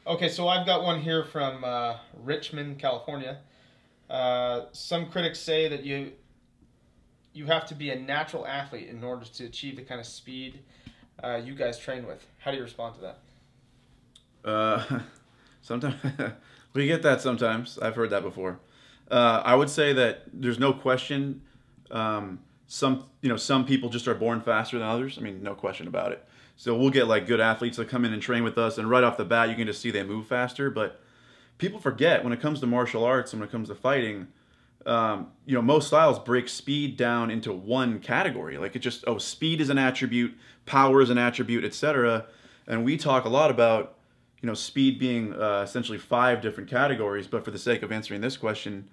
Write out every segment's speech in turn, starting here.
Okay, so I've got one here from Richmond, California. Some critics say that you have to be a natural athlete in order to achieve the kind of speed you guys train with. How do you respond to that? Sometimes we get that sometimes. I've heard that before. I would say that there's no question. Some people just are born faster than others. I mean, no question about it. So we'll get like good athletes that come in and train with us, and right off the bat, you can just see they move faster. But people forget when it comes to martial arts and when it comes to fighting, most styles break speed down into one category. Like it just, oh, speed is an attribute, power is an attribute, etc. And we talk a lot about, speed being essentially 5 different categories. But for the sake of answering this question,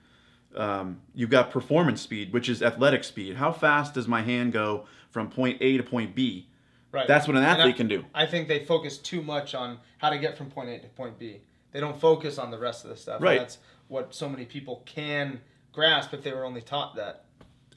you've got performance speed, which is athletic speed. How fast does my hand go from point A to point B? Right. That's what an athlete can do. I think they focus too much on how to get from point A to point B. They don't focus on the rest of the stuff. Right. And that's what so many people can grasp if they were only taught that.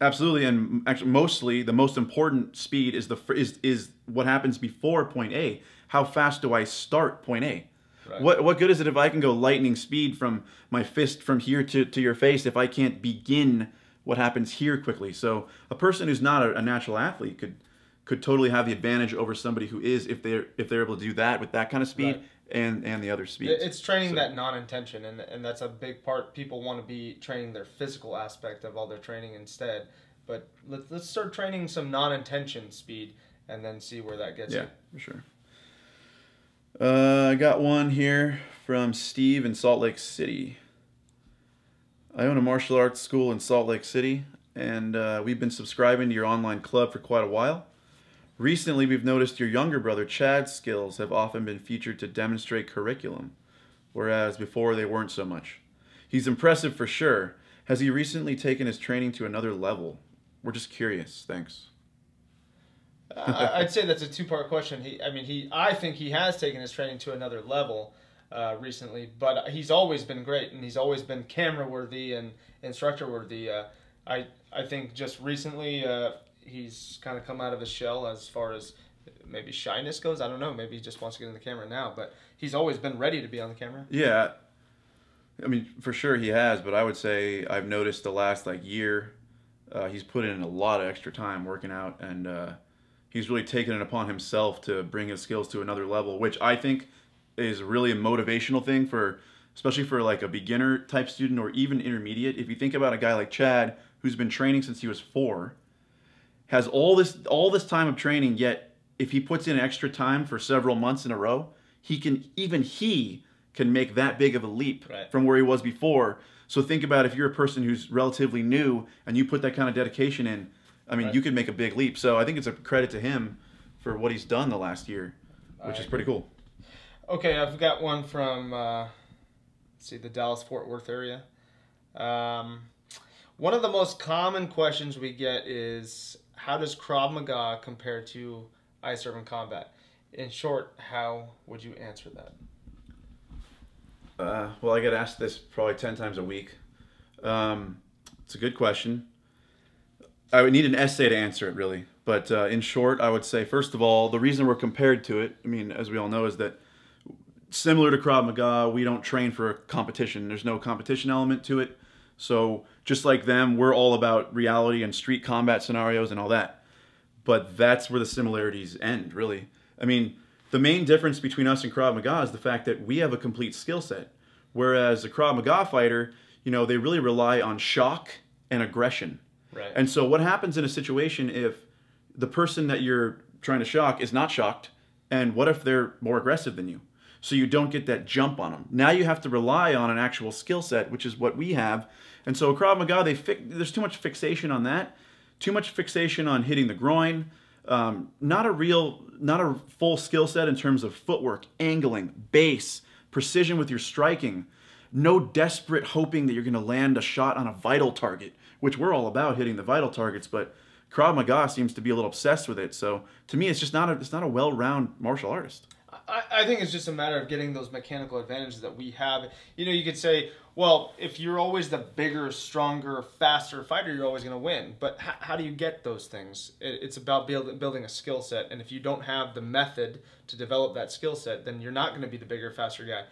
Absolutely, and actually, mostly the most important speed is what happens before point A. How fast do I start point A? Right. What good is it if I can go lightning speed from my fist from here to your face if I can't begin what happens here quickly? So a person who's not a natural athlete could totally have the advantage over somebody who is if they're able to do that with that kind of speed. Right. And the other speeds. It's training that non-intention, and that's a big part. People want to be training their physical aspect of all their training instead. But let's start training some non-intention speed, and then see where that gets you. Yeah, for sure. I got one here from Steve in Salt Lake City. I own a martial arts school in Salt Lake City, and we've been subscribing to your online club for quite a while. Recently, we've noticed your younger brother Chad's skills have often been featured to demonstrate curriculum, whereas before they weren't so much. He's impressive for sure. Has he recently taken his training to another level? We're just curious. Thanks. I'd say that's a two-part question. I think he has taken his training to another level recently, but he's always been great, and he's always been camera-worthy and instructor-worthy. I think just recently he's kind of come out of his shell as far as maybe shyness goes. I don't know. Maybe he just wants to get in the camera now, but he's always been ready to be on the camera. Yeah. I mean, for sure he has, but I would say I've noticed the last year he's put in a lot of extra time working out, and he's really taken it upon himself to bring his skills to another level, which I think is really a motivational thing especially for like a beginner type student or even intermediate. If you think about a guy like Chad, who's been training since he was 4, has all this time of training, yet if he puts in extra time for several months in a row, he can make that big of a leap from where he was before. So think about if you're a person who's relatively new and you put that kind of dedication in, I mean, you could make a big leap. So I think it's a credit to him for what he's done the last year, which is pretty cool. Okay, I've got one from, the Dallas-Fort Worth area. One of the most common questions we get is, how does Krav Maga compare to ice urban combat? In short, how would you answer that? Well, I get asked this probably 10 times a week. It's a good question. I would need an essay to answer it, really. But in short, I would say, first of all, the reason we're compared to it, I mean, as we all know, is that similar to Krav Maga, we don't train for a competition. There's no competition element to it. So just like them, we're all about reality and street combat scenarios and all that. But that's where the similarities end, really. I mean, the main difference between us and Krav Maga is the fact that we have a complete skill set. Whereas a Krav Maga fighter, they really rely on shock and aggression. Right. And so what happens in a situation if the person that you're trying to shock is not shocked, and what if they're more aggressive than you? So you don't get that jump on them. Now you have to rely on an actual skill set, which is what we have. And so Krav Maga, there's too much fixation on that, too much fixation on hitting the groin, not a full skill set in terms of footwork, angling, base, precision with your striking, no desperate hoping that you're going to land a shot on a vital target, which we're all about hitting the vital targets, but Krav Maga seems to be a little obsessed with it. So to me, it's not a well-rounded martial artist. I think it's just a matter of getting those mechanical advantages that we have. You know, you could say, well, if you're always the bigger, stronger, faster fighter, you're always going to win. But how do you get those things? It's about building a skill set. And if you don't have the method to develop that skill set, then you're not going to be the bigger, faster guy.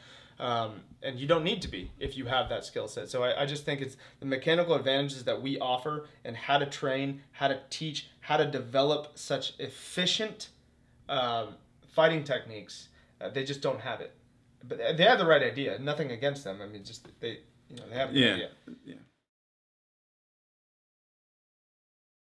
And you don't need to be if you have that skill set. So I just think it's the mechanical advantages that we offer and how to train, how to teach, how to develop such efficient fighting techniques. They just don't have it. But they have the right idea. Nothing against them. I mean, just they have the idea. Yeah.